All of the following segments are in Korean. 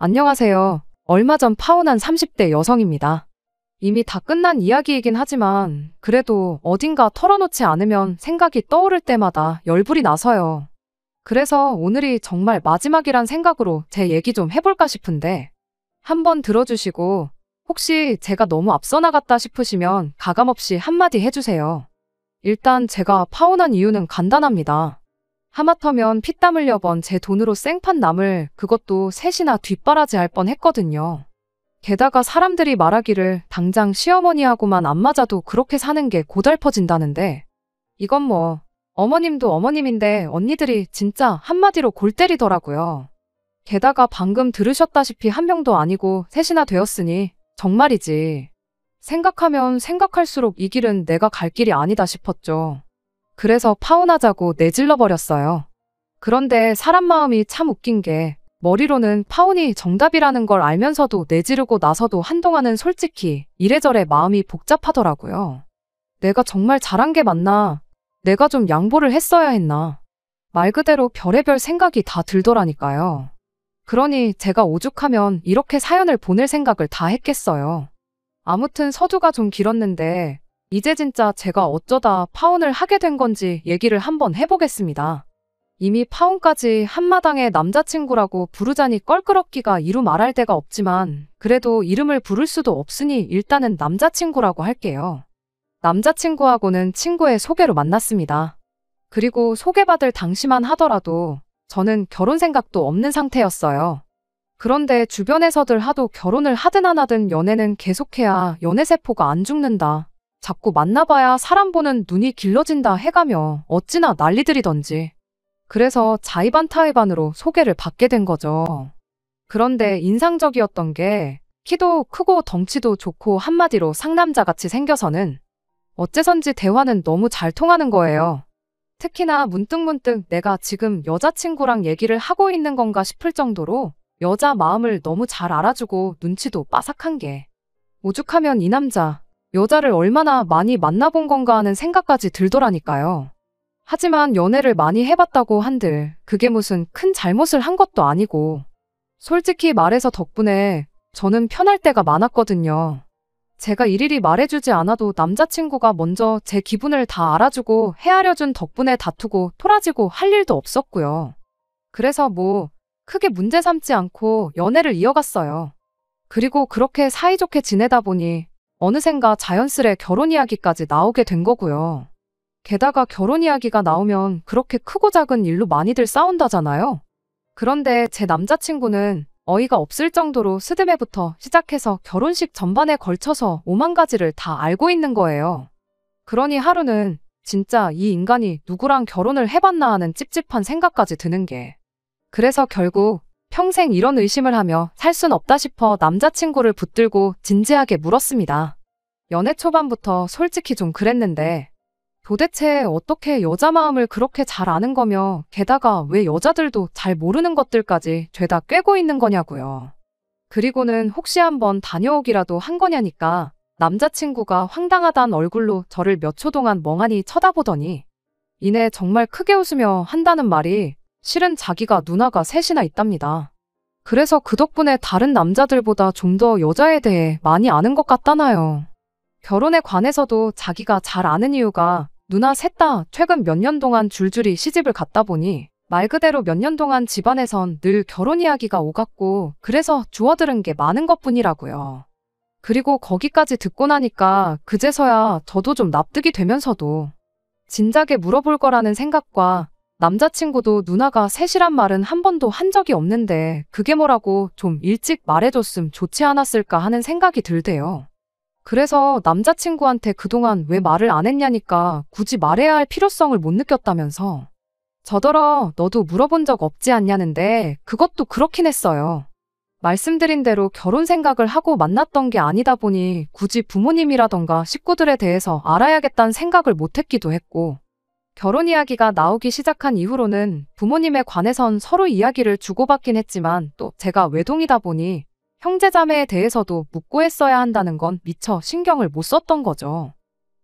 안녕하세요. 얼마 전 파혼한 30대 여성입니다. 이미 다 끝난 이야기이긴 하지만 그래도 어딘가 털어놓지 않으면 생각이 떠오를 때마다 열불이 나서요. 그래서 오늘이 정말 마지막이란 생각으로 제 얘기 좀 해볼까 싶은데 한번 들어주시고 혹시 제가 너무 앞서 나갔다 싶으시면 가감없이 한마디 해주세요. 일단 제가 파혼한 이유는 간단합니다. 하마터면 피땀 흘려 번 제 돈으로 생판 남을 그것도 셋이나 뒷바라지 할 뻔 했거든요. 게다가 사람들이 말하기를 당장 시어머니하고만 안 맞아도 그렇게 사는 게 고달퍼진다는데 이건 뭐 어머님도 어머님인데 언니들이 진짜 한마디로 골 때리더라고요. 게다가 방금 들으셨다시피 한 명도 아니고 셋이나 되었으니 정말이지. 생각하면 생각할수록 이 길은 내가 갈 길이 아니다 싶었죠. 그래서 파혼하자고 내질러 버렸어요. 그런데 사람 마음이 참 웃긴 게 머리로는 파혼이 정답이라는 걸 알면서도 내지르고 나서도 한동안은 솔직히 이래저래 마음이 복잡하더라고요. 내가 정말 잘한 게 맞나? 내가 좀 양보를 했어야 했나? 말 그대로 별의별 생각이 다 들더라니까요. 그러니 제가 오죽하면 이렇게 사연을 보낼 생각을 다 했겠어요. 아무튼 서두가 좀 길었는데 이제 진짜 제가 어쩌다 파혼을 하게 된 건지 얘기를 한번 해보겠습니다. 이미 파혼까지 한마당에 남자친구라고 부르자니 껄끄럽기가 이루 말할 데가 없지만 그래도 이름을 부를 수도 없으니 일단은 남자친구라고 할게요. 남자친구하고는 친구의 소개로 만났습니다. 그리고 소개받을 당시만 하더라도 저는 결혼 생각도 없는 상태였어요. 그런데 주변에서들 하도 결혼을 하든 안 하든 연애는 계속해야 연애세포가 안 죽는다. 자꾸 만나봐야 사람 보는 눈이 길러진다 해가며 어찌나 난리들이던지. 그래서 자의반타의반으로 소개를 받게 된 거죠. 그런데 인상적이었던 게 키도 크고 덩치도 좋고 한마디로 상남자같이 생겨서는 어째선지 대화는 너무 잘 통하는 거예요. 특히나 문득문득 내가 지금 여자친구랑 얘기를 하고 있는 건가 싶을 정도로 여자 마음을 너무 잘 알아주고 눈치도 빠삭한 게 오죽하면 이 남자 여자를 얼마나 많이 만나본 건가 하는 생각까지 들더라니까요. 하지만 연애를 많이 해봤다고 한들 그게 무슨 큰 잘못을 한 것도 아니고 솔직히 말해서 덕분에 저는 편할 때가 많았거든요. 제가 일일이 말해주지 않아도 남자친구가 먼저 제 기분을 다 알아주고 헤아려준 덕분에 다투고 토라지고 할 일도 없었고요. 그래서 뭐 크게 문제 삼지 않고 연애를 이어갔어요. 그리고 그렇게 사이좋게 지내다 보니 어느샌가 자연스레 결혼 이야기까지 나오게 된 거고요. 게다가 결혼 이야기가 나오면 그렇게 크고 작은 일로 많이들 싸운다잖아요. 그런데 제 남자친구는 어이가 없을 정도로 스드메부터 시작해서 결혼식 전반에 걸쳐서 5만 가지를 다 알고 있는 거예요. 그러니 하루는 진짜 이 인간이 누구랑 결혼을 해봤나 하는 찝찝한 생각까지 드는 게. 그래서 결국 평생 이런 의심을 하며 살 순 없다 싶어 남자친구를 붙들고 진지하게 물었습니다. 연애 초반부터 솔직히 좀 그랬는데 도대체 어떻게 여자 마음을 그렇게 잘 아는 거며 게다가 왜 여자들도 잘 모르는 것들까지 죄다 꿰고 있는 거냐고요. 그리고는 혹시 한번 다녀오기라도 한 거냐니까 남자친구가 황당하단 얼굴로 저를 몇 초 동안 멍하니 쳐다보더니 이내 정말 크게 웃으며 한다는 말이 실은 자기가 누나가 셋이나 있답니다. 그래서 그 덕분에 다른 남자들보다 좀 더 여자에 대해 많이 아는 것 같다나요. 결혼에 관해서도 자기가 잘 아는 이유가 누나 셋 다 최근 몇 년 동안 줄줄이 시집을 갔다 보니 말 그대로 몇 년 동안 집안에선 늘 결혼 이야기가 오갔고 그래서 주워들은 게 많은 것뿐이라고요. 그리고 거기까지 듣고 나니까 그제서야 저도 좀 납득이 되면서도 진작에 물어볼 거라는 생각과 남자친구도 누나가 셋이란 말은 한 번도 한 적이 없는데 그게 뭐라고 좀 일찍 말해줬음 좋지 않았을까 하는 생각이 들대요. 그래서 남자친구한테 그동안 왜 말을 안 했냐니까 굳이 말해야 할 필요성을 못 느꼈다면서 저더러 너도 물어본 적 없지 않냐는데 그것도 그렇긴 했어요. 말씀드린 대로 결혼 생각을 하고 만났던 게 아니다 보니 굳이 부모님이라던가 식구들에 대해서 알아야겠다는 생각을 못 했기도 했고 결혼 이야기가 나오기 시작한 이후로는 부모님에 관해선 서로 이야기를 주고받긴 했지만 또 제가 외동이다 보니 형제자매에 대해서도 묻고 했어야 한다는 건 미처 신경을 못 썼던 거죠.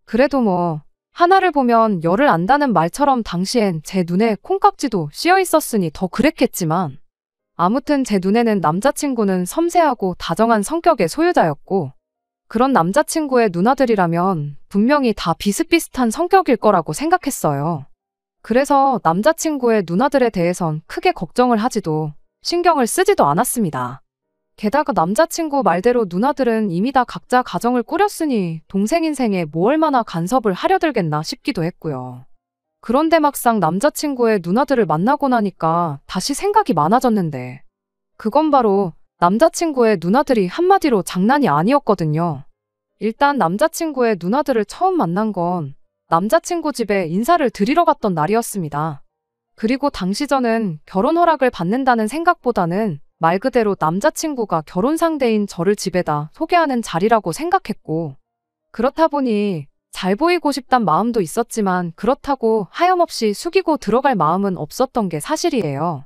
그래도 뭐 하나를 보면 열을 안다는 말처럼 당시엔 제 눈에 콩깍지도 씌어 있었으니 더 그랬겠지만 아무튼 제 눈에는 남자친구는 섬세하고 다정한 성격의 소유자였고, 그런 남자친구의 누나들이라면 분명히 다 비슷비슷한 성격일 거라고 생각했어요. 그래서 남자친구의 누나들에 대해선 크게 걱정을 하지도 신경을 쓰지도 않았습니다. 게다가 남자친구 말대로 누나들은 이미 다 각자 가정을 꾸렸으니 동생 인생에 뭐 얼마나 간섭을 하려들겠나 싶기도 했고요. 그런데 막상 남자친구의 누나들을 만나고 나니까 다시 생각이 많아졌는데, 그건 바로 남자친구의 누나들이 한마디로 장난이 아니었거든요. 일단 남자친구의 누나들을 처음 만난 건 남자친구 집에 인사를 드리러 갔던 날이었습니다. 그리고 당시 저는 결혼 허락을 받는다는 생각보다는 말 그대로 남자친구가 결혼 상대인 저를 집에다 소개하는 자리라고 생각했고, 그렇다 보니 잘 보이고 싶단 마음도 있었지만 그렇다고 하염없이 숙이고 들어갈 마음은 없었던 게 사실이에요.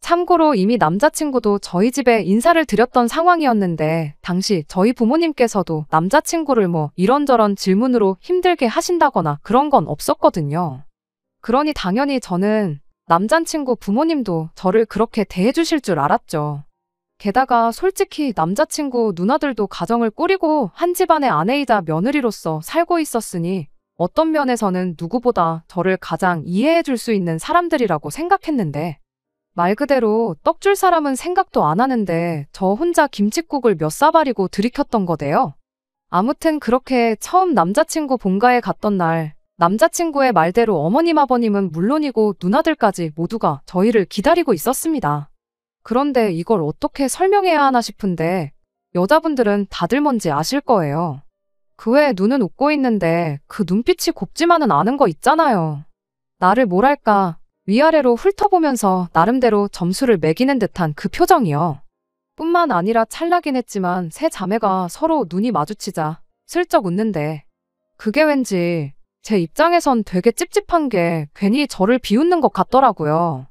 참고로 이미 남자친구도 저희 집에 인사를 드렸던 상황이었는데, 당시 저희 부모님께서도 남자친구를 뭐 이런저런 질문으로 힘들게 하신다거나 그런 건 없었거든요. 그러니 당연히 저는 남자친구 부모님도 저를 그렇게 대해주실 줄 알았죠. 게다가 솔직히 남자친구 누나들도 가정을 꾸리고 한 집안의 아내이자 며느리로서 살고 있었으니 어떤 면에서는 누구보다 저를 가장 이해해줄 수 있는 사람들이라고 생각했는데, 말 그대로 떡 줄 사람은 생각도 안 하는데 저 혼자 김칫국을 몇 사발이고 들이켰던 거대요. 아무튼 그렇게 처음 남자친구 본가에 갔던 날, 남자친구의 말대로 어머님 아버님은 물론이고 누나들까지 모두가 저희를 기다리고 있었습니다. 그런데 이걸 어떻게 설명해야 하나 싶은데, 여자분들은 다들 뭔지 아실 거예요. 그 외에 눈은 웃고 있는데 그 눈빛이 곱지만은 않은 거 있잖아요. 나를 뭐랄까 위아래로 훑어보면서 나름대로 점수를 매기는 듯한 그 표정이요. 뿐만 아니라 찰나긴 했지만 세 자매가 서로 눈이 마주치자 슬쩍 웃는데, 그게 왠지 제 입장에선 되게 찝찝한 게 괜히 저를 비웃는 것 같더라고요.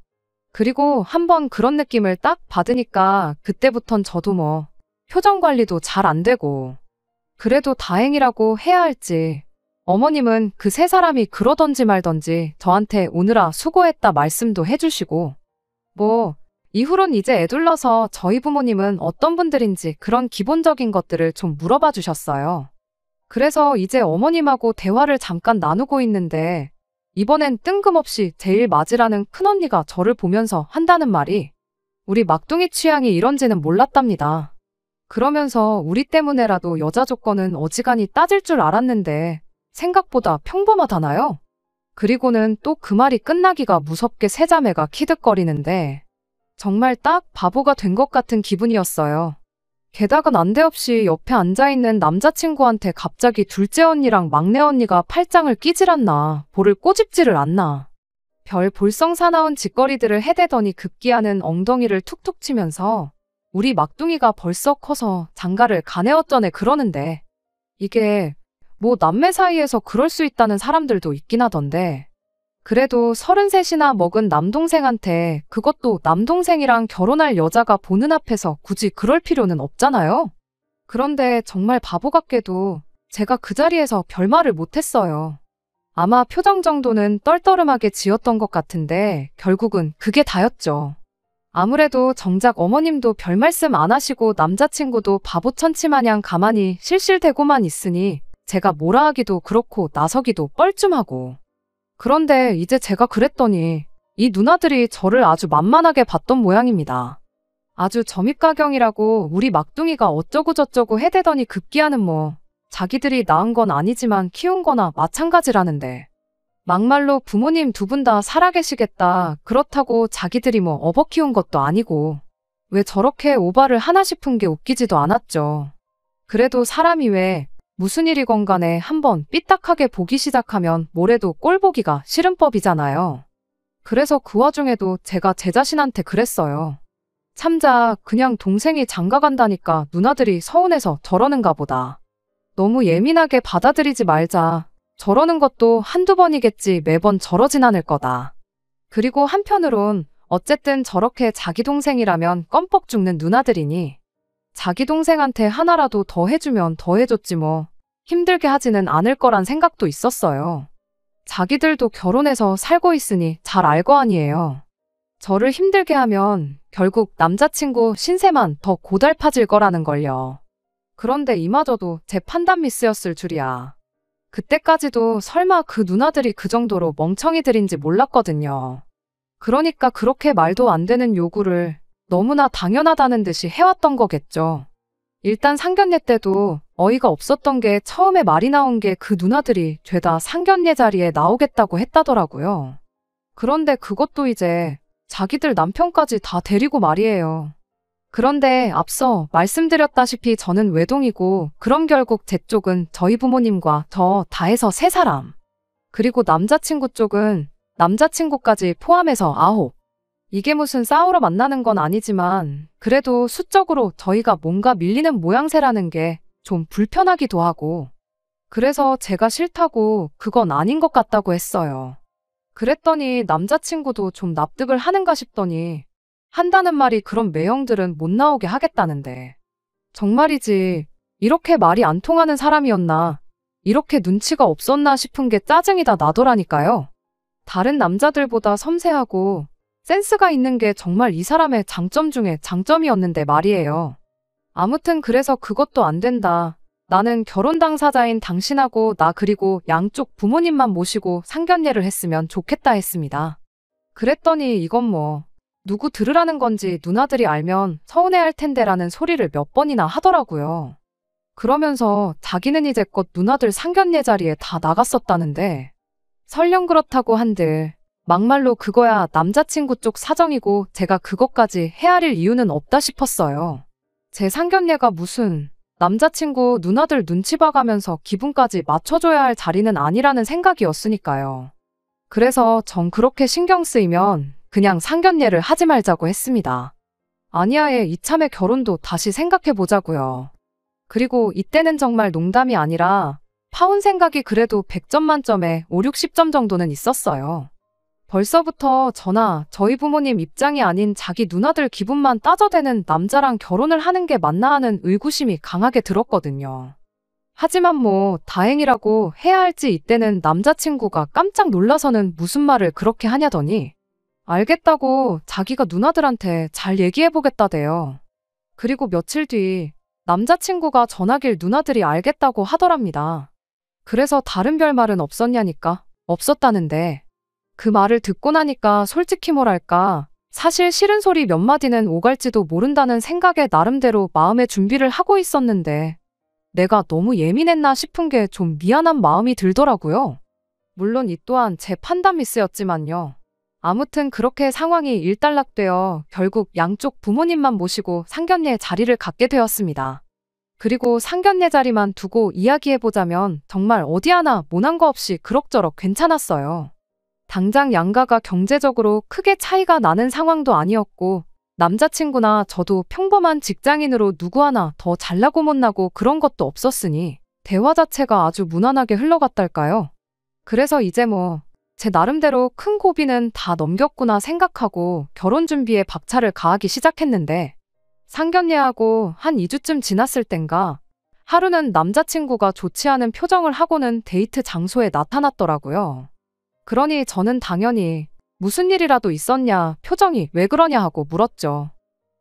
그리고 한번 그런 느낌을 딱 받으니까 그때부턴 저도 뭐 표정 관리도 잘 안 되고, 그래도 다행이라고 해야 할지 어머님은 그 세 사람이 그러던지 말던지 저한테 오느라 수고했다 말씀도 해주시고, 뭐 이후론 이제 애둘러서 저희 부모님은 어떤 분들인지 그런 기본적인 것들을 좀 물어봐 주셨어요. 그래서 이제 어머님하고 대화를 잠깐 나누고 있는데, 이번엔 뜬금없이 제일 맞이라는 큰언니가 저를 보면서 한다는 말이, 우리 막둥이 취향이 이런지는 몰랐답니다. 그러면서 우리 때문에라도 여자 조건은 어지간히 따질 줄 알았는데 생각보다 평범하다나요? 그리고는 또 그 말이 끝나기가 무섭게 세 자매가 키득거리는데, 정말 딱 바보가 된 것 같은 기분이었어요. 게다가 난데없이 옆에 앉아있는 남자친구한테 갑자기 둘째 언니랑 막내 언니가 팔짱을 끼질 않나, 볼을 꼬집지를 않나, 별 볼썽사나운 짓거리들을 해대더니 급기야는 엉덩이를 툭툭 치면서 우리 막둥이가 벌써 커서 장가를 가네 어쩌네 그러는데, 이게 뭐 남매 사이에서 그럴 수 있다는 사람들도 있긴 하던데, 그래도 33이나 먹은 남동생한테, 그것도 남동생이랑 결혼할 여자가 보는 앞에서 굳이 그럴 필요는 없잖아요. 그런데 정말 바보 같게도 제가 그 자리에서 별말을 못했어요. 아마 표정 정도는 떨떠름하게 지었던 것 같은데 결국은 그게 다였죠. 아무래도 정작 어머님도 별 말씀 안 하시고 남자친구도 바보 천치마냥 가만히 실실대고만 있으니 제가 뭐라 하기도 그렇고 나서기도 뻘쭘하고. 그런데 이제 제가 그랬더니 이 누나들이 저를 아주 만만하게 봤던 모양입니다. 아주 점입가경이라고 우리 막둥이가 어쩌고저쩌고 해대더니 급기야는 뭐 자기들이 낳은 건 아니지만 키운 거나 마찬가지라는데, 막말로 부모님 두 분 다 살아계시겠다 그렇다고 자기들이 뭐 업어 키운 것도 아니고 왜 저렇게 오바를 하나 싶은 게 웃기지도 않았죠. 그래도 사람이 왜 무슨 일이건 간에 한번 삐딱하게 보기 시작하면 뭐래도 꼴 보기가 싫은 법이잖아요. 그래서 그 와중에도 제가 제 자신한테 그랬어요. 참자, 그냥 동생이 장가 간다니까 누나들이 서운해서 저러는가 보다. 너무 예민하게 받아들이지 말자. 저러는 것도 한두 번이겠지 매번 저러진 않을 거다. 그리고 한편으론 어쨌든 저렇게 자기 동생이라면 껌뻑 죽는 누나들이니 자기 동생한테 하나라도 더 해주면 더 해줬지 뭐 힘들게 하지는 않을 거란 생각도 있었어요. 자기들도 결혼해서 살고 있으니 잘 알 거 아니에요. 저를 힘들게 하면 결국 남자친구 신세만 더 고달파질 거라는 걸요. 그런데 이마저도 제 판단 미스였을 줄이야. 그때까지도 설마 그 누나들이 그 정도로 멍청이들인지 몰랐거든요. 그러니까 그렇게 말도 안 되는 요구를 너무나 당연하다는 듯이 해왔던 거겠죠. 일단 상견례 때도 어이가 없었던 게 처음에 말이 나온 게 그 누나들이 죄다 상견례 자리에 나오겠다고 했다더라고요. 그런데 그것도 이제 자기들 남편까지 다 데리고 말이에요. 그런데 앞서 말씀드렸다시피 저는 외동이고 그럼 결국 제 쪽은 저희 부모님과 저 다 해서 3사람. 그리고 남자친구 쪽은 남자친구까지 포함해서 9. 이게 무슨 싸우러 만나는 건 아니지만 그래도 수적으로 저희가 뭔가 밀리는 모양새라는 게 좀 불편하기도 하고 그래서 제가 싫다고 그건 아닌 것 같다고 했어요. 그랬더니 남자친구도 좀 납득을 하는가 싶더니 한다는 말이 그런 매형들은 못 나오게 하겠다는데 정말이지 이렇게 말이 안 통하는 사람이었나 이렇게 눈치가 없었나 싶은 게 짜증이 다 나더라니까요. 다른 남자들보다 섬세하고 센스가 있는 게 정말 이 사람의 장점 중에 장점이었는데 말이에요. 아무튼 그래서 그것도 안 된다. 나는 결혼 당사자인 당신하고 나 그리고 양쪽 부모님만 모시고 상견례를 했으면 좋겠다 했습니다. 그랬더니 이건 뭐 누구 들으라는 건지 누나들이 알면 서운해할 텐데라는 소리를 몇 번이나 하더라고요. 그러면서 자기는 이제껏 누나들 상견례 자리에 다 나갔었다는데 설령 그렇다고 한들 막말로 그거야 남자친구 쪽 사정이고 제가 그것까지 헤아릴 이유는 없다 싶었어요. 제 상견례가 무슨 남자친구 누나들 눈치 봐가면서 기분까지 맞춰줘야 할 자리는 아니라는 생각이었으니까요. 그래서 전 그렇게 신경 쓰이면 그냥 상견례를 하지 말자고 했습니다. 아니야에 이참에 결혼도 다시 생각해보자고요. 그리고 이때는 정말 농담이 아니라 파혼 생각이 그래도 100점 만점에 5, 60점 정도는 있었어요. 벌써부터 저나 저희 부모님 입장이 아닌 자기 누나들 기분만 따져대는 남자랑 결혼을 하는 게 맞나 하는 의구심이 강하게 들었거든요. 하지만 뭐 다행이라고 해야 할지 이때는 남자친구가 깜짝 놀라서는 무슨 말을 그렇게 하냐더니 알겠다고 자기가 누나들한테 잘 얘기해보겠다대요. 그리고 며칠 뒤 남자친구가 전화길 누나들이 알겠다고 하더랍니다. 그래서 다른 별말은 없었냐니까 없었다는데 그 말을 듣고 나니까 솔직히 뭐랄까 사실 싫은 소리 몇 마디는 오갈지도 모른다는 생각에 나름대로 마음의 준비를 하고 있었는데 내가 너무 예민했나 싶은 게 좀 미안한 마음이 들더라고요. 물론 이 또한 제 판단 미스였지만요. 아무튼 그렇게 상황이 일단락되어 결국 양쪽 부모님만 모시고 상견례 자리를 갖게 되었습니다. 그리고 상견례 자리만 두고 이야기해보자면 정말 어디 하나 모난 거 없이 그럭저럭 괜찮았어요. 당장 양가가 경제적으로 크게 차이가 나는 상황도 아니었고 남자친구나 저도 평범한 직장인으로 누구 하나 더 잘나고 못나고 그런 것도 없었으니 대화 자체가 아주 무난하게 흘러갔달까요. 그래서 이제 뭐 제 나름대로 큰 고비는 다 넘겼구나 생각하고 결혼 준비에 박차를 가하기 시작했는데 상견례하고 한 2주쯤 지났을 땐가 하루는 남자친구가 좋지 않은 표정을 하고는 데이트 장소에 나타났더라고요. 그러니 저는 당연히 무슨 일이라도 있었냐, 표정이 왜 그러냐 하고 물었죠.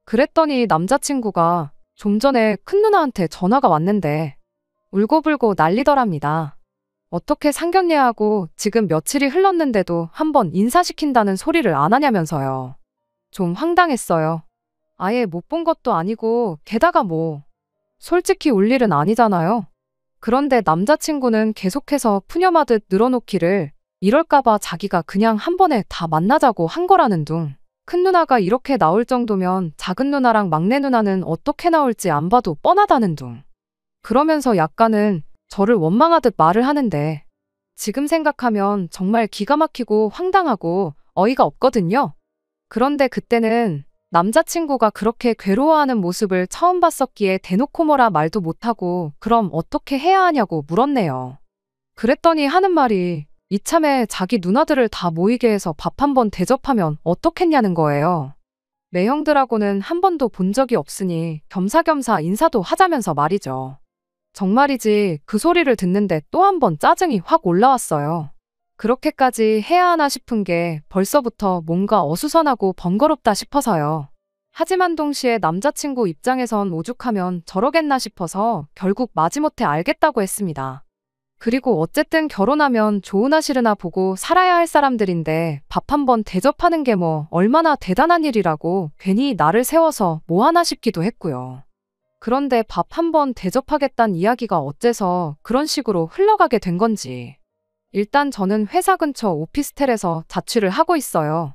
그랬더니 남자친구가 좀 전에 큰 누나한테 전화가 왔는데 울고불고 난리더랍니다. 어떻게 상견례하고 지금 며칠이 흘렀는데도 한번 인사시킨다는 소리를 안 하냐면서요. 좀 황당했어요. 아예 못 본 것도 아니고 게다가 뭐 솔직히 울 일은 아니잖아요. 그런데 남자친구는 계속해서 푸념하듯 늘어놓기를 이럴까봐 자기가 그냥 한 번에 다 만나자고 한 거라는 둥. 큰 누나가 이렇게 나올 정도면 작은 누나랑 막내 누나는 어떻게 나올지 안 봐도 뻔하다는 둥. 그러면서 약간은 저를 원망하듯 말을 하는데 지금 생각하면 정말 기가 막히고 황당하고 어이가 없거든요. 그런데 그때는 남자친구가 그렇게 괴로워하는 모습을 처음 봤었기에 대놓고 뭐라 말도 못하고 그럼 어떻게 해야 하냐고 물었네요. 그랬더니 하는 말이 이참에 자기 누나들을 다 모이게 해서 밥 한번 대접하면 어떻겠냐는 거예요. 매형들하고는 한 번도 본 적이 없으니 겸사겸사 인사도 하자면서 말이죠. 정말이지 그 소리를 듣는데 또 한 번 짜증이 확 올라왔어요. 그렇게까지 해야 하나 싶은 게 벌써부터 뭔가 어수선하고 번거롭다 싶어서요. 하지만 동시에 남자친구 입장에선 오죽하면 저러겠나 싶어서 결국 마지못해 알겠다고 했습니다. 그리고 어쨌든 결혼하면 좋으나 싫으나 보고 살아야 할 사람들인데 밥 한 번 대접하는 게 뭐 얼마나 대단한 일이라고 괜히 나를 세워서 뭐 하나 싶기도 했고요. 그런데 밥 한 번 대접하겠다는 이야기가 어째서 그런 식으로 흘러가게 된 건지. 일단 저는 회사 근처 오피스텔에서 자취를 하고 있어요.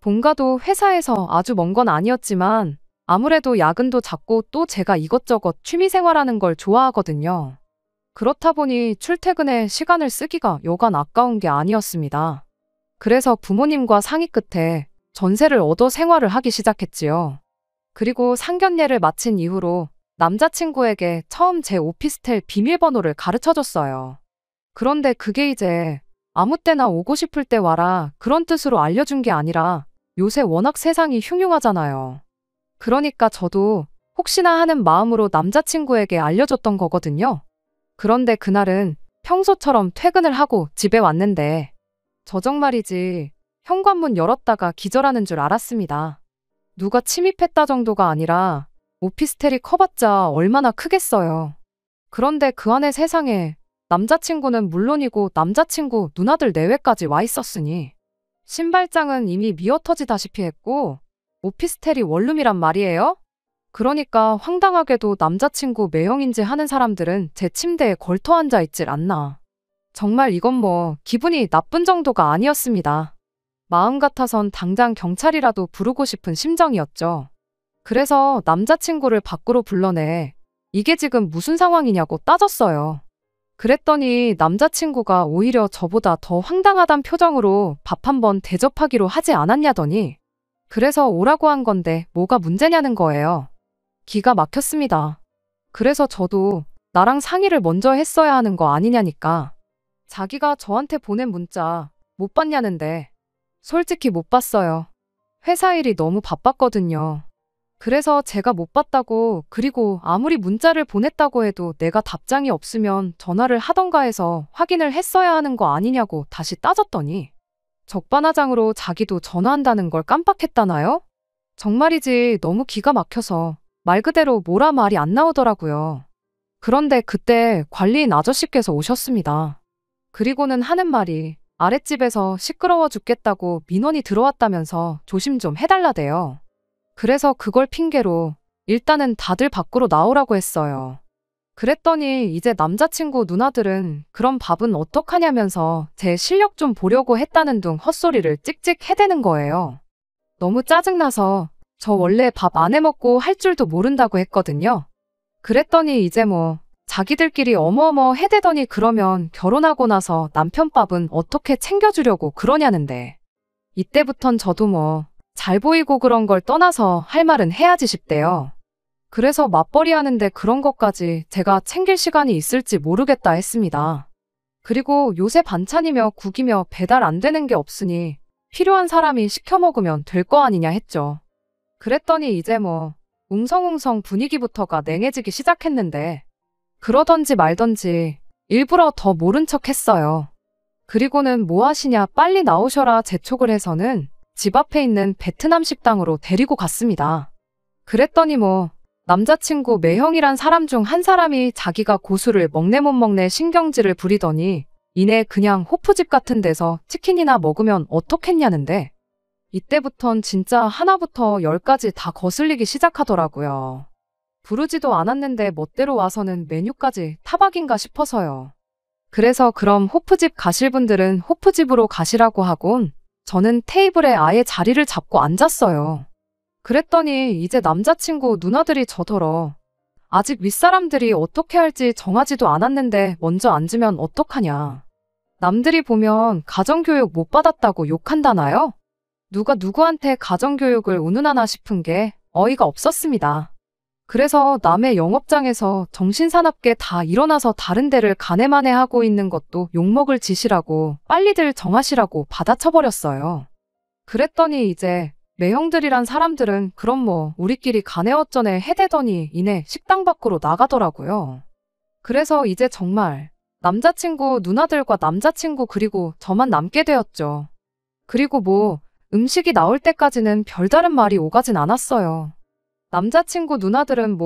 본가도 회사에서 아주 먼 건 아니었지만 아무래도 야근도 잦고 또 제가 이것저것 취미생활하는 걸 좋아하거든요. 그렇다 보니 출퇴근에 시간을 쓰기가 여간 아까운 게 아니었습니다. 그래서 부모님과 상의 끝에 전세를 얻어 생활을 하기 시작했지요. 그리고 상견례를 마친 이후로 남자친구에게 처음 제 오피스텔 비밀번호를 가르쳐줬어요. 그런데 그게 이제 아무 때나 오고 싶을 때 와라 그런 뜻으로 알려준 게 아니라 요새 워낙 세상이 흉흉하잖아요. 그러니까 저도 혹시나 하는 마음으로 남자친구에게 알려줬던 거거든요. 그런데 그날은 평소처럼 퇴근을 하고 집에 왔는데 저 정말이지 현관문 열었다가 기절하는 줄 알았습니다. 누가 침입했다 정도가 아니라 오피스텔이 커봤자 얼마나 크겠어요. 그런데 그 안에 세상에 남자친구는 물론이고 남자친구 누나들 내외까지 와 있었으니 신발장은 이미 미어터지다시피 했고 오피스텔이 원룸이란 말이에요? 그러니까 황당하게도 남자친구 매형인지 하는 사람들은 제 침대에 걸터 앉아 있질 않나. 정말 이건 뭐 기분이 나쁜 정도가 아니었습니다. 마음 같아선 당장 경찰이라도 부르고 싶은 심정이었죠. 그래서 남자친구를 밖으로 불러내 이게 지금 무슨 상황이냐고 따졌어요. 그랬더니 남자친구가 오히려 저보다 더 황당하단 표정으로 밥 한 번 대접하기로 하지 않았냐더니 그래서 오라고 한 건데 뭐가 문제냐는 거예요. 기가 막혔습니다. 그래서 저도 나랑 상의를 먼저 했어야 하는 거 아니냐니까. 자기가 저한테 보낸 문자 못 봤냐는데 솔직히 못 봤어요. 회사 일이 너무 바빴거든요. 그래서 제가 못 봤다고 그리고 아무리 문자를 보냈다고 해도 내가 답장이 없으면 전화를 하던가 해서 확인을 했어야 하는 거 아니냐고 다시 따졌더니 적반하장으로 자기도 전화한다는 걸 깜빡했다나요? 정말이지 너무 기가 막혀서 말 그대로 뭐라 말이 안 나오더라고요. 그런데 그때 관리인 아저씨께서 오셨습니다. 그리고는 하는 말이 아랫집에서 시끄러워 죽겠다고 민원이 들어왔다면서 조심 좀 해달라대요. 그래서 그걸 핑계로 일단은 다들 밖으로 나오라고 했어요. 그랬더니 이제 남자친구 누나들은 그럼 밥은 어떡하냐면서 제 실력 좀 보려고 했다는 둥 헛소리를 찍찍 해대는 거예요. 너무 짜증나서 저 원래 밥 안 해먹고 할 줄도 모른다고 했거든요. 그랬더니 이제 뭐 자기들끼리 어머어머 해대더니 그러면 결혼하고 나서 남편 밥은 어떻게 챙겨주려고 그러냐는데 이때부턴 저도 뭐 잘 보이고 그런 걸 떠나서 할 말은 해야지 싶대요. 그래서 맞벌이 하는데 그런 것까지 제가 챙길 시간이 있을지 모르겠다 했습니다. 그리고 요새 반찬이며 국이며 배달 안 되는 게 없으니 필요한 사람이 시켜 먹으면 될 거 아니냐 했죠. 그랬더니 이제 뭐 웅성웅성 분위기부터가 냉해지기 시작했는데 그러던지 말던지 일부러 더 모른 척 했어요. 그리고는 뭐 하시냐 빨리 나오셔라 재촉을 해서는 집 앞에 있는 베트남 식당으로 데리고 갔습니다. 그랬더니 뭐 남자친구 매형이란 사람 중 한 사람이 자기가 고수를 먹네 못 먹네 신경질을 부리더니 이내 그냥 호프집 같은 데서 치킨이나 먹으면 어떻겠냐는데 이때부턴 진짜 하나부터 열까지 다 거슬리기 시작하더라고요. 부르지도 않았는데 멋대로 와서는 메뉴까지 타박인가 싶어서요. 그래서 그럼 호프집 가실 분들은 호프집으로 가시라고 하곤 저는 테이블에 아예 자리를 잡고 앉았어요. 그랬더니 이제 남자친구 누나들이 저더러 아직 윗사람들이 어떻게 할지 정하지도 않았는데 먼저 앉으면 어떡하냐. 남들이 보면 가정교육 못 받았다고 욕한다나요? 누가 누구한테 가정교육을 운운하나 싶은 게 어이가 없었습니다. 그래서 남의 영업장에서 정신사납게 다 일어나서 다른 데를 가네마네 하고 있는 것도 욕먹을 짓이라고 빨리들 정하시라고 받아쳐버렸어요. 그랬더니 이제 매형들이란 사람들은 그럼 뭐 우리끼리 가네 어쩌네 해대더니 이내 식당 밖으로 나가더라고요. 그래서 이제 정말 남자친구 누나들과 남자친구 그리고 저만 남게 되었죠. 그리고 음식이 나올 때까지는 별다른 말이 오가진 않았어요. 남자친구 누나들은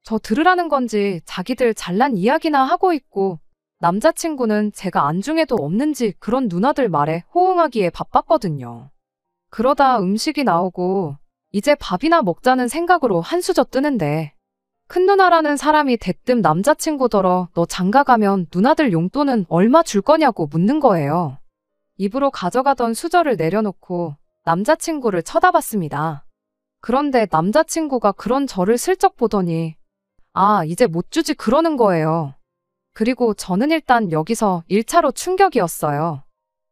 저 들으라는 건지 자기들 잘난 이야기나 하고 있고, 남자친구는 제가 안중에도 없는지 그런 누나들 말에 호응하기에 바빴거든요. 그러다 음식이 나오고 이제 밥이나 먹자는 생각으로 한수저 뜨는데, 큰 누나라는 사람이 대뜸 남자친구더러 너 장가 가면 누나들 용돈은 얼마 줄 거냐고 묻는 거예요. 입으로 가져가던 수저를 내려놓고 남자친구를 쳐다봤습니다. 그런데 남자친구가 그런 저를 슬쩍 보더니 이제 못 주지 그러는 거예요. 그리고 저는 일단 여기서 1차로 충격이었어요.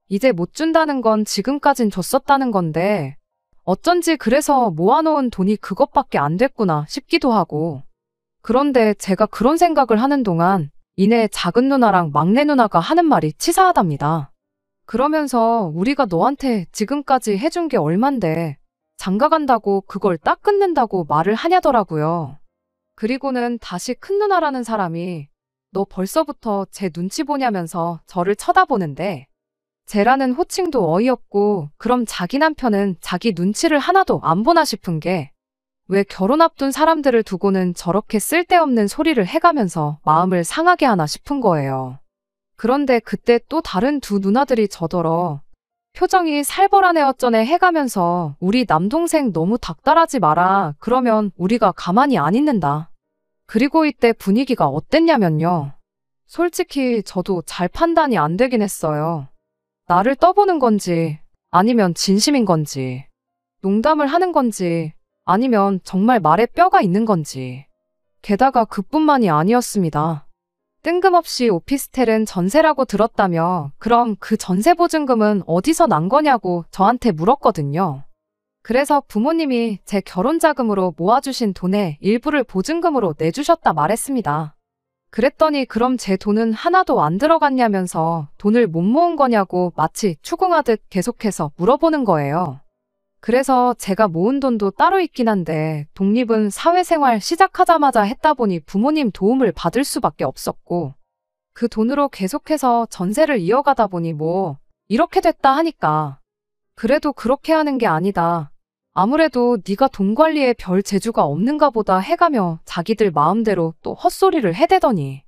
이제 못 준다는 건 지금까진 줬었다는 건데 어쩐지 그래서 모아놓은 돈이 그것밖에 안 됐구나 싶기도 하고. 그런데 제가 그런 생각을 하는 동안 이내 작은 누나랑 막내 누나가 하는 말이 치사하답니다. 그러면서 우리가 너한테 지금까지 해준 게 얼만데 장가 간다고 그걸 딱 끊는다고 말을 하냐더라고요. 그리고는 다시 큰 누나라는 사람이 너 벌써부터 제 눈치 보냐면서 저를 쳐다보는데, 쟤라는 호칭도 어이없고 그럼 자기 남편은 자기 눈치를 하나도 안 보나 싶은 게, 왜 결혼 앞둔 사람들을 두고는 저렇게 쓸데없는 소리를 해가면서 마음을 상하게 하나 싶은 거예요. 그런데 그때 또 다른 두 누나들이 저더러 표정이 살벌하네 어쩌네 해가면서 우리 남동생 너무 닥달하지 마라. 그러면 우리가 가만히 안 있는다. 그리고 이때 분위기가 어땠냐면요. 솔직히 저도 잘 판단이 안 되긴 했어요. 나를 떠보는 건지 아니면 진심인 건지, 농담을 하는 건지 아니면 정말 말에 뼈가 있는 건지. 게다가 그뿐만이 아니었습니다. 뜬금없이 오피스텔은 전세라고 들었다며 그럼 그 전세 보증금은 어디서 난 거냐고 저한테 물었거든요. 그래서 부모님이 제 결혼 자금으로 모아주신 돈의 일부를 보증금으로 내주셨다 말했습니다. 그랬더니 그럼 제 돈은 하나도 안 들어갔냐면서 돈을 못 모은 거냐고 마치 추궁하듯 계속해서 물어보는 거예요. 그래서 제가 모은 돈도 따로 있긴 한데 독립은 사회생활 시작하자마자 했다 보니 부모님 도움을 받을 수밖에 없었고, 그 돈으로 계속해서 전세를 이어가다 보니 이렇게 됐다 하니까 그래도 그렇게 하는 게 아니다. 아무래도 네가 돈 관리에 별 재주가 없는가 보다 해가며 자기들 마음대로 또 헛소리를 해대더니,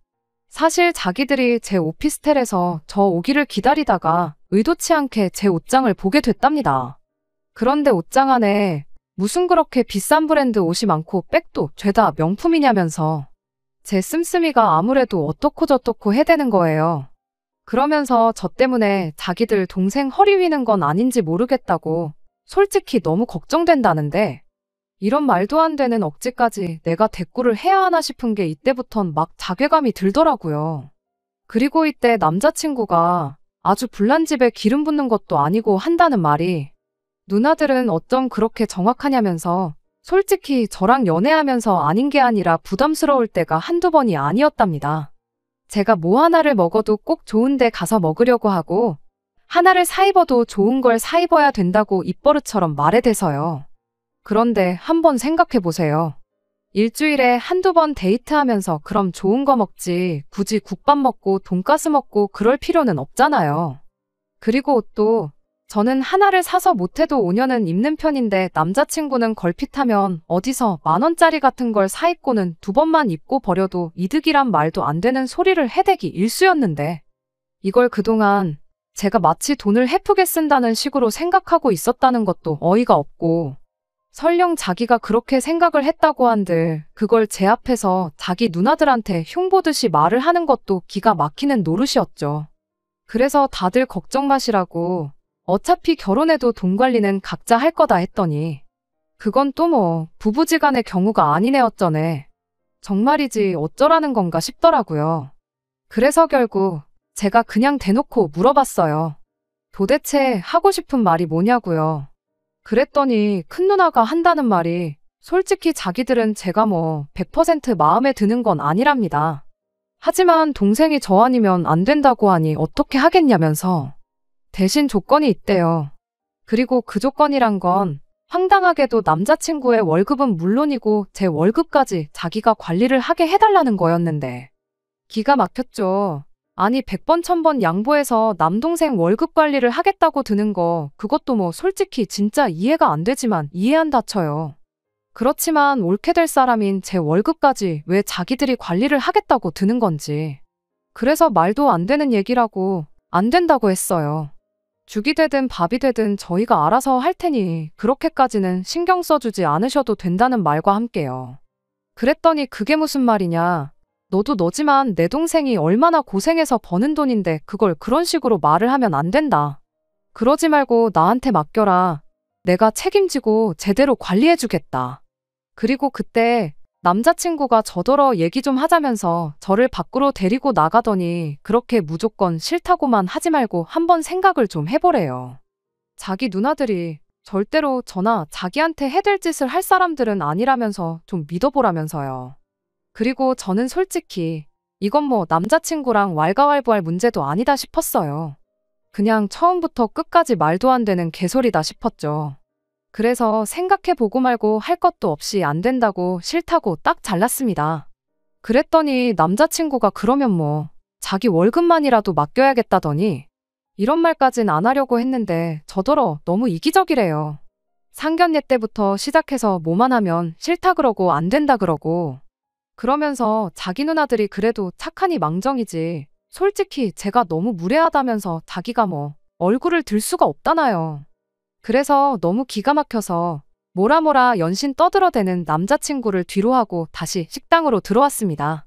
사실 자기들이 제 오피스텔에서 저 오기를 기다리다가 의도치 않게 제 옷장을 보게 됐답니다. 그런데 옷장 안에 무슨 그렇게 비싼 브랜드 옷이 많고 백도 죄다 명품이냐면서 제 씀씀이가 아무래도 어떻고 저떻고 해대는 거예요. 그러면서 저 때문에 자기들 동생 허리 휘는 건 아닌지 모르겠다고 솔직히 너무 걱정된다는데, 이런 말도 안 되는 억지까지 내가 대꾸를 해야 하나 싶은 게 이때부턴 막 자괴감이 들더라고요. 그리고 이때 남자친구가 아주 불난 집에 기름 붓는 것도 아니고 한다는 말이, 누나들은 어쩜 그렇게 정확하냐면서 솔직히 저랑 연애하면서 아닌 게 아니라 부담스러울 때가 한두 번이 아니었답니다. 제가 뭐 하나를 먹어도 꼭 좋은 데 가서 먹으려고 하고, 하나를 사 입어도 좋은 걸 사 입어야 된다고 입버릇처럼 말해대서요. 그런데 한번 생각해 보세요. 일주일에 한두 번 데이트하면서 그럼 좋은 거 먹지 굳이 국밥 먹고 돈가스 먹고 그럴 필요는 없잖아요. 그리고 옷도 저는 하나를 사서 못해도 5년은 입는 편인데 남자친구는 걸핏하면 어디서 10,000원짜리 같은 걸 사 입고는 2번만 입고 버려도 이득이란 말도 안 되는 소리를 해대기 일쑤였는데, 이걸 그동안 제가 마치 돈을 헤프게 쓴다는 식으로 생각하고 있었다는 것도 어이가 없고, 설령 자기가 그렇게 생각을 했다고 한들 그걸 제 앞에서 자기 누나들한테 흉보듯이 말을 하는 것도 기가 막히는 노릇이었죠. 그래서 다들 걱정 마시라고 어차피 결혼해도 돈 관리는 각자 할 거다 했더니, 그건 또 부부지간의 경우가 아니네 어쩌네. 정말이지 어쩌라는 건가 싶더라고요. 그래서 결국 제가 그냥 대놓고 물어봤어요. 도대체 하고 싶은 말이 뭐냐고요. 그랬더니 큰 누나가 한다는 말이 솔직히 자기들은 제가 100% 마음에 드는 건 아니랍니다. 하지만 동생이 저 아니면 안 된다고 하니 어떻게 하겠냐면서 대신 조건이 있대요. 그리고 그 조건이란 건 황당하게도 남자친구의 월급은 물론이고 제 월급까지 자기가 관리를 하게 해달라는 거였는데, 기가 막혔죠. 아니 100번 1000번 양보해서 남동생 월급 관리를 하겠다고 드는 거 그것도 뭐 솔직히 진짜 이해가 안 되지만 이해한다 쳐요. 그렇지만 옳게 될 사람인 제 월급까지 왜 자기들이 관리를 하겠다고 드는 건지. 그래서 말도 안 되는 얘기라고 안 된다고 했어요. 죽이 되든 밥이 되든 저희가 알아서 할 테니 그렇게까지는 신경 써주지 않으셔도 된다는 말과 함께요. 그랬더니 그게 무슨 말이냐. 너도 너지만 내 동생이 얼마나 고생해서 버는 돈인데 그걸 그런 식으로 말을 하면 안 된다. 그러지 말고 나한테 맡겨라. 내가 책임지고 제대로 관리해주겠다. 그리고 그때 남자친구가 저더러 얘기 좀 하자면서 저를 밖으로 데리고 나가더니 그렇게 무조건 싫다고만 하지 말고 한번 생각을 좀 해보래요. 자기 누나들이 절대로 저나 자기한테 해댈 짓을 할 사람들은 아니라면서 좀 믿어보라면서요. 그리고 저는 솔직히 이건 뭐 남자친구랑 왈가왈부할 문제도 아니다 싶었어요. 그냥 처음부터 끝까지 말도 안 되는 개소리다 싶었죠. 그래서 생각해보고 말고 할 것도 없이 안 된다고 싫다고 딱 잘랐습니다. 그랬더니 남자친구가 그러면 뭐 자기 월급만이라도 맡겨야겠다더니 이런 말까진 안 하려고 했는데 저더러 너무 이기적이래요. 상견례 때부터 시작해서 뭐만 하면 싫다 그러고 안 된다 그러고 그러면서 자기 누나들이 그래도 착하니 망정이지 솔직히 제가 너무 무례하다면서 자기가 뭐 얼굴을 들 수가 없다나요. 그래서 너무 기가 막혀서 뭐라 연신 떠들어대는 남자친구를 뒤로 하고 다시 식당으로 들어왔습니다.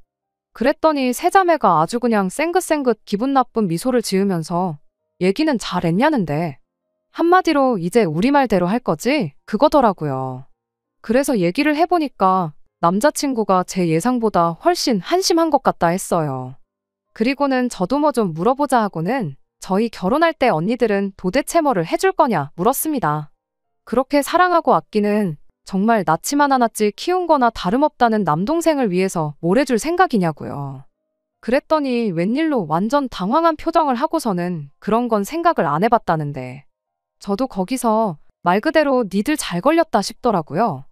그랬더니 세자매가 아주 그냥 쌩긋쌩긋 기분 나쁜 미소를 지으면서 얘기는 잘했냐는데 한마디로 이제 우리 말대로 할 거지? 그거더라고요. 그래서 얘기를 해보니까 남자친구가 제 예상보다 훨씬 한심한 것 같다 했어요. 그리고는 저도 뭐 좀 물어보자 하고는 저희 결혼할 때 언니들은 도대체 뭐를 해줄 거냐 물었습니다. 그렇게 사랑하고 아끼는 정말 낳지만 않았지 키운 거나 다름없다는 남동생을 위해서 뭘 해줄 생각이냐고요. 그랬더니 웬일로 완전 당황한 표정을 하고서는 그런 건 생각을 안 해봤다는데 저도 거기서 말 그대로 니들 잘 걸렸다 싶더라고요.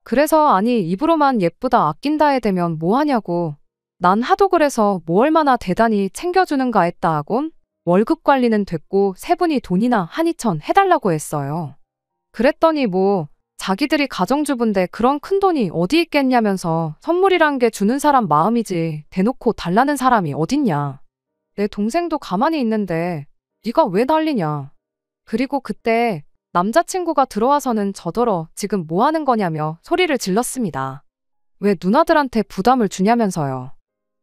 그래서 아니 입으로만 예쁘다 아낀다에 대면 뭐 하냐고 난 하도 그래서 뭐 얼마나 대단히 챙겨주는가 했다 하곤 월급 관리는 됐고 세 분이 돈이나 한 2천 해달라고 했어요. 그랬더니 뭐 자기들이 가정주부인데 그런 큰 돈이 어디 있겠냐면서 선물이란 게 주는 사람 마음이지 대놓고 달라는 사람이 어딨냐. 내 동생도 가만히 있는데 네가 왜 난리냐. 그리고 그때 남자친구가 들어와서는 저더러 지금 뭐 하는 거냐며 소리를 질렀습니다. 왜 누나들한테 부담을 주냐면서요.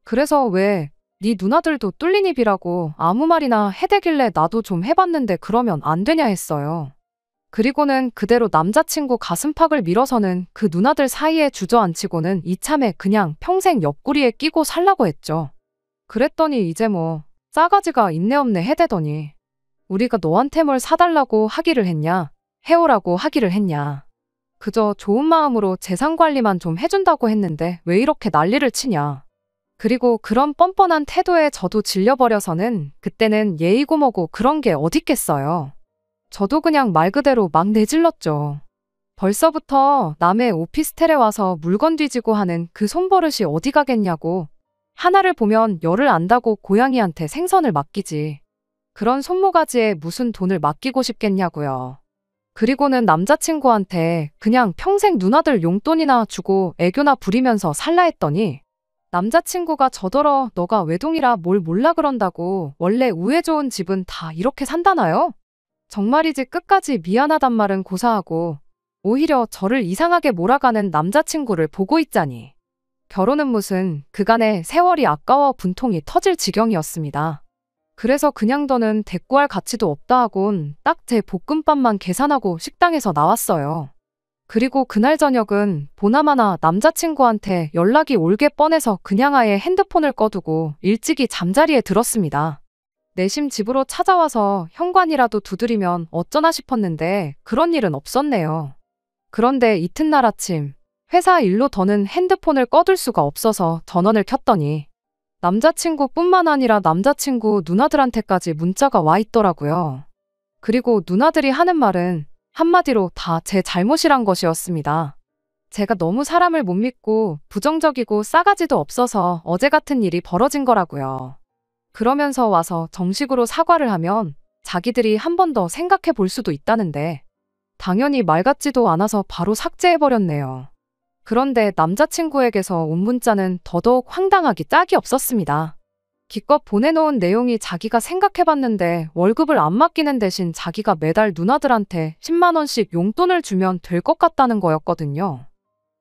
그래서 왜 네 누나들도 뚫린 입이라고 아무 말이나 해대길래 나도 좀 해봤는데 그러면 안 되냐 했어요. 그리고는 그대로 남자친구 가슴팍을 밀어서는 그 누나들 사이에 주저앉히고는 이참에 그냥 평생 옆구리에 끼고 살라고 했죠. 그랬더니 이제 뭐 싸가지가 있네 없네 해대더니 우리가 너한테 뭘 사달라고 하기를 했냐? 해오라고 하기를 했냐? 그저 좋은 마음으로 재산 관리만 좀 해준다고 했는데 왜 이렇게 난리를 치냐? 그리고 그런 뻔뻔한 태도에 저도 질려버려서는 그때는 예의고 뭐고 그런 게 어딨겠어요. 저도 그냥 말 그대로 막 내질렀죠. 벌써부터 남의 오피스텔에 와서 물건 뒤지고 하는 그 손버릇이 어디 가겠냐고. 하나를 보면 열을 안다고 고양이한테 생선을 맡기지. 그런 손모가지에 무슨 돈을 맡기고 싶겠냐고요. 그리고는 남자친구한테 그냥 평생 누나들 용돈이나 주고 애교나 부리면서 살라 했더니 남자친구가 저더러 너가 외동이라 뭘 몰라 그런다고 원래 우애 좋은 집은 다 이렇게 산다나요? 정말이지 끝까지 미안하단 말은 고사하고 오히려 저를 이상하게 몰아가는 남자친구를 보고 있자니 결혼은 무슨 그간의 세월이 아까워 분통이 터질 지경이었습니다. 그래서 그냥 더는 대꾸할 가치도 없다 하곤 딱 제 볶음밥만 계산하고 식당에서 나왔어요. 그리고 그날 저녁은 보나마나 남자친구한테 연락이 올게 뻔해서 그냥 아예 핸드폰을 꺼두고 일찍이 잠자리에 들었습니다. 내심 집으로 찾아와서 현관이라도 두드리면 어쩌나 싶었는데 그런 일은 없었네요. 그런데 이튿날 아침 회사 일로 더는 핸드폰을 꺼둘 수가 없어서 전원을 켰더니 남자친구뿐만 아니라 남자친구 누나들한테까지 문자가 와 있더라고요. 그리고 누나들이 하는 말은 한마디로 다 제 잘못이란 것이었습니다. 제가 너무 사람을 못 믿고 부정적이고 싸가지도 없어서 어제 같은 일이 벌어진 거라고요. 그러면서 와서 정식으로 사과를 하면 자기들이 한 번 더 생각해 볼 수도 있다는데 당연히 말 같지도 않아서 바로 삭제해버렸네요. 그런데 남자친구에게서 온 문자는 더더욱 황당하기 짝이 없었습니다. 기껏 보내놓은 내용이 자기가 생각해봤는데 월급을 안 맡기는 대신 자기가 매달 누나들한테 10만 원씩 용돈을 주면 될 것 같다는 거였거든요.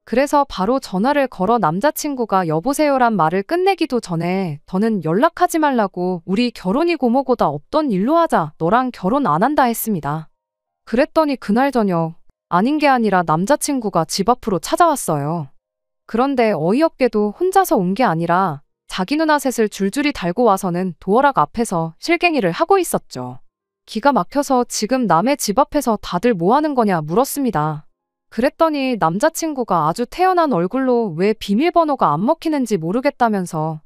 그래서 바로 전화를 걸어 남자친구가 여보세요란 말을 끝내기도 전에 더는 연락하지 말라고 우리 결혼이 고모고다 없던 일로 하자 너랑 결혼 안 한다 했습니다. 그랬더니 그날 저녁 아닌 게 아니라 남자친구가 집 앞으로 찾아왔어요. 그런데 어이없게도 혼자서 온 게 아니라 자기 누나 셋을 줄줄이 달고 와서는 도어락 앞에서 실갱이를 하고 있었죠. 기가 막혀서 지금 남의 집 앞에서 다들 뭐 하는 거냐 물었습니다. 그랬더니 남자친구가 아주 태연한 얼굴로 왜 비밀번호가 안 먹히는지 모르겠다면서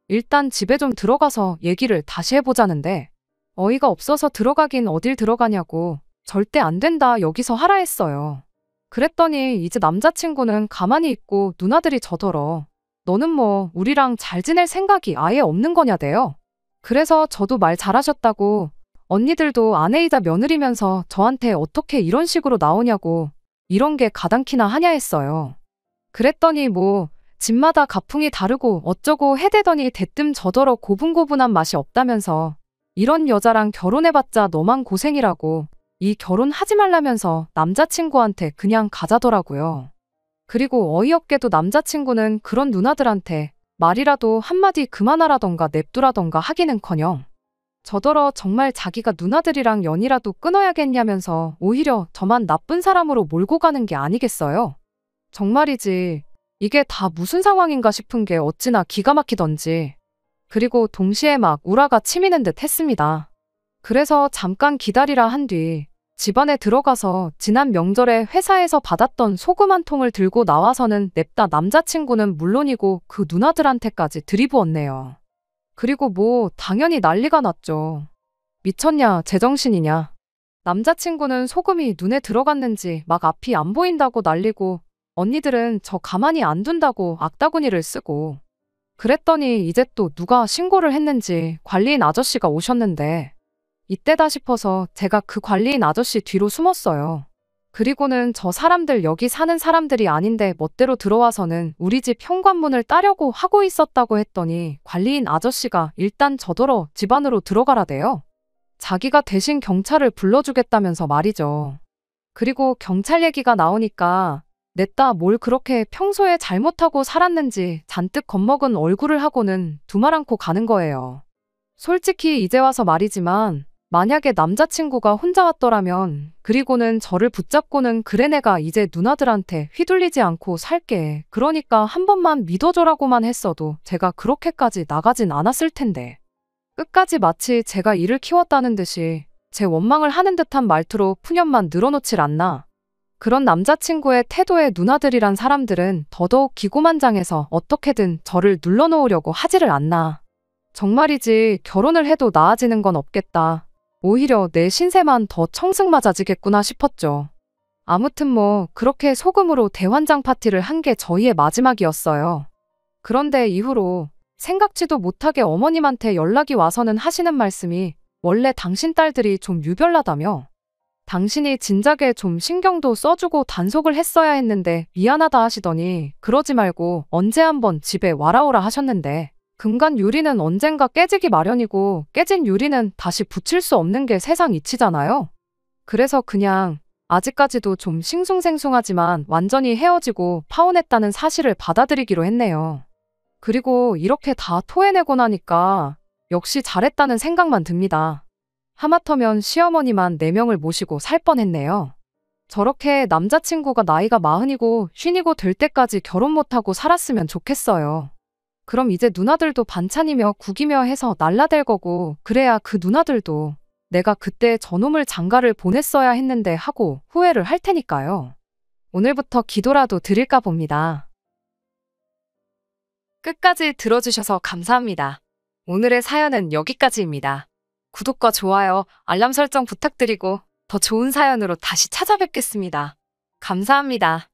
일단 집에 좀 들어가서 얘기를 다시 해보자는데 어이가 없어서 들어가긴 어딜 들어가냐고 절대 안 된다 여기서 하라 했어요. 그랬더니 이제 남자친구는 가만히 있고 누나들이 저더러 너는 뭐 우리랑 잘 지낼 생각이 아예 없는 거냐대요. 그래서 저도 말 잘하셨다고 언니들도 아내이자 며느리면서 저한테 어떻게 이런 식으로 나오냐고 이런 게 가당키나 하냐 했어요. 그랬더니 뭐 집마다 가풍이 다르고 어쩌고 해대더니 대뜸 저더러 고분고분한 맛이 없다면서 이런 여자랑 결혼해봤자 너만 고생이라고 이 결혼하지 말라면서 남자친구한테 그냥 가자더라고요. 그리고 어이없게도 남자친구는 그런 누나들한테 말이라도 한마디 그만하라던가 냅두라던가 하기는커녕 저더러 정말 자기가 누나들이랑 연이라도 끊어야겠냐면서 오히려 저만 나쁜 사람으로 몰고 가는 게 아니겠어요? 정말이지 이게 다 무슨 상황인가 싶은 게 어찌나 기가 막히던지. 그리고 동시에 막 우라가 치미는 듯 했습니다. 그래서 잠깐 기다리라 한 뒤 집안에 들어가서 지난 명절에 회사에서 받았던 소금 한 통을 들고 나와서는 냅다 남자친구는 물론이고 그 누나들한테까지 들이부었네요. 그리고 뭐 당연히 난리가 났죠. 미쳤냐 제정신이냐. 남자친구는 소금이 눈에 들어갔는지 막 앞이 안 보인다고 난리고 언니들은 저 가만히 안 둔다고 악다구니를 쓰고 그랬더니 이제 또 누가 신고를 했는지 관리인 아저씨가 오셨는데 이때다 싶어서 제가 그 관리인 아저씨 뒤로 숨었어요. 그리고는 저 사람들 여기 사는 사람들이 아닌데 멋대로 들어와서는 우리 집 현관문을 따려고 하고 있었다고 했더니 관리인 아저씨가 일단 저더러 집 안으로 들어가라대요. 자기가 대신 경찰을 불러주겠다면서 말이죠. 그리고 경찰 얘기가 나오니까 냈다 뭘 그렇게 평소에 잘못하고 살았는지 잔뜩 겁먹은 얼굴을 하고는 두말 않고 가는 거예요. 솔직히 이제 와서 말이지만 만약에 남자친구가 혼자 왔더라면 그리고는 저를 붙잡고는 그래 내가 이제 누나들한테 휘둘리지 않고 살게 그러니까 한 번만 믿어줘라고만 했어도 제가 그렇게까지 나가진 않았을 텐데 끝까지 마치 제가 이를 키웠다는 듯이 제 원망을 하는 듯한 말투로 푸념만 늘어놓질 않나. 그런 남자친구의 태도에 누나들이란 사람들은 더더욱 기고만장해서 어떻게든 저를 눌러놓으려고 하지를 않나. 정말이지 결혼을 해도 나아지는 건 없겠다. 오히려 내 신세만 더 청승맞아지겠구나 싶었죠. 아무튼 뭐 그렇게 소금으로 대환장 파티를 한 게 저희의 마지막이었어요. 그런데 이후로 생각지도 못하게 어머님한테 연락이 와서는 하시는 말씀이 원래 당신 딸들이 좀 유별나다며 당신이 진작에 좀 신경도 써주고 단속을 했어야 했는데 미안하다 하시더니 그러지 말고 언제 한번 집에 와라오라 하셨는데 금간 유리는 언젠가 깨지기 마련이고 깨진 유리는 다시 붙일 수 없는 게 세상 이치잖아요. 그래서 그냥 아직까지도 좀 싱숭생숭하지만 완전히 헤어지고 파혼했다는 사실을 받아들이기로 했네요. 그리고 이렇게 다 토해내고 나니까 역시 잘했다는 생각만 듭니다. 하마터면 시어머니만 4명을 모시고 살 뻔했네요. 저렇게 남자친구가 나이가 40이고 50이고 될 때까지 결혼 못하고 살았으면 좋겠어요. 그럼 이제 누나들도 반찬이며 국이며 해서 날라댈 거고 그래야 그 누나들도 내가 그때 저놈을 장가를 보냈어야 했는데 하고 후회를 할 테니까요. 오늘부터 기도라도 드릴까 봅니다. 끝까지 들어주셔서 감사합니다. 오늘의 사연은 여기까지입니다. 구독과 좋아요, 알람 설정 부탁드리고 더 좋은 사연으로 다시 찾아뵙겠습니다. 감사합니다.